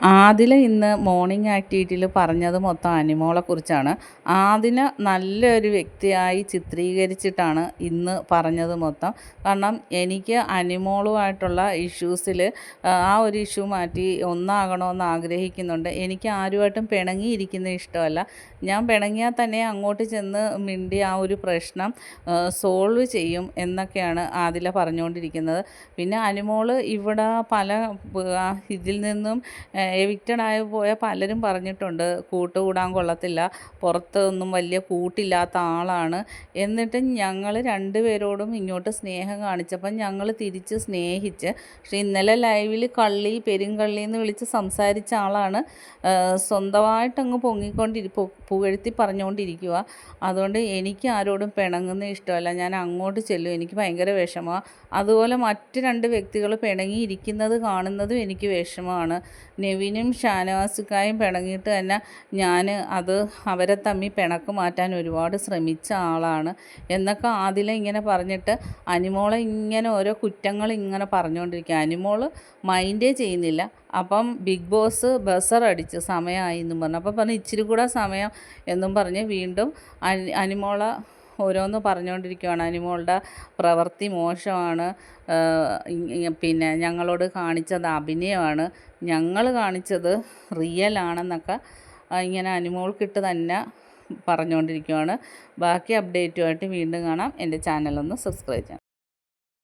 ആദില ഇന്ന് മോർണിംഗ് ആക്ടിവിറ്റിയിൽ പറഞ്ഞത് മൊത്തം അനിമോളെക്കുറിച്ചാണ്. ആദില നല്ലൊരു വ്യക്തിയായി ചിത്രീകരിച്ചിട്ടാണ് ഇന്ന് പറഞ്ഞത് മൊത്തം. കാരണം എനിക്ക് അനിമോളുമായിട്ടുള്ള ഇഷ്യൂസിൽ ആ ഒരു ഇഷ്യൂ മാറ്റി ഒന്നാകണമെന്ന് ആഗ്രഹിക്കുന്നുണ്ട്. എനിക്ക് ആരുമായിട്ടും പിണങ്ങിയിരിക്കുന്ന ഇഷ്ടമല്ല. ഞാൻ പിണങ്ങിയാൽ തന്നെ അങ്ങോട്ട് ചെന്ന് മിണ്ടി ആ ഒരു പ്രശ്നം സോൾവ് ചെയ്യും എന്നൊക്കെയാണ് ആദില പറഞ്ഞുകൊണ്ടിരിക്കുന്നത്. പിന്നെ അനിമോള് ഇവിടെ പല ഇതിൽ നിന്നും എവിക്റ്റഡായി പോയ പലരും പറഞ്ഞിട്ടുണ്ട് കൂട്ടുകൂടാൻ കൊള്ളത്തില്ല, പുറത്ത് ഒന്നും വലിയ കൂട്ടില്ലാത്ത ആളാണ്. എന്നിട്ടും ഞങ്ങൾ രണ്ടുപേരോടും ഇങ്ങോട്ട് സ്നേഹം കാണിച്ചപ്പം ഞങ്ങൾ തിരിച്ച് സ്നേഹിച്ച്. പക്ഷേ ഇന്നലെ ലൈവിൽ പെരുങ്കള്ളി എന്ന് വിളിച്ച് സംസാരിച്ച ആളാണ് സ്വന്തമായിട്ടങ്ങ് പുകഴ്ത്തി പറഞ്ഞുകൊണ്ടിരിക്കുക. അതുകൊണ്ട് എനിക്ക് ആരോടും പിണങ്ങുന്ന ഇഷ്ടമല്ല. ഞാൻ അങ്ങോട്ട് ചെല്ലും, എനിക്ക് ഭയങ്കര വിഷമമാണ്. അതുപോലെ മറ്റ് രണ്ട് വ്യക്തികൾ പിണങ്ങിയിരിക്കുന്നത് കാണുന്നതും എനിക്ക് വിഷമമാണ്. നെവിനും ഷാനവാസിക്കായും പിണങ്ങിയിട്ട് തന്നെ ഞാൻ അവരെ തമ്മിൽ പിണക്ക് മാറ്റാൻ ഒരുപാട് ശ്രമിച്ച ആളാണ് എന്നൊക്കെ ആദില ഇങ്ങനെ പറഞ്ഞിട്ട് അനിമോളെ ഇങ്ങനെ ഓരോ കുറ്റങ്ങൾ ഇങ്ങനെ പറഞ്ഞുകൊണ്ടിരിക്കുക. അനിമോൾ മൈൻഡേ ചെയ്യുന്നില്ല. അപ്പം ബിഗ് ബോസ് ബസർ അടിച്ച് സമയമായി എന്നും പറഞ്ഞു. അപ്പോൾ പറഞ്ഞു ഇച്ചിരി കൂടെ സമയം എന്നും പറഞ്ഞ് വീണ്ടും അനിമോളെ ഓരോന്ന് പറഞ്ഞുകൊണ്ടിരിക്കുകയാണ്. അനിമോളുടെ പ്രവൃത്തി മോശമാണ്, പിന്നെ ഞങ്ങളോട് കാണിച്ചത് അഭിനയമാണ്, ഞങ്ങൾ കാണിച്ചത് റിയൽ ആണെന്നൊക്കെ ഇങ്ങനെ അനിമോൾക്കിട്ട് തന്നെ പറഞ്ഞുകൊണ്ടിരിക്കുകയാണ്. ബാക്കി അപ്ഡേറ്റുമായിട്ട് വീണ്ടും കാണാം. എൻ്റെ ചാനലൊന്ന് സബ്സ്ക്രൈബ് ചെയ്യണം.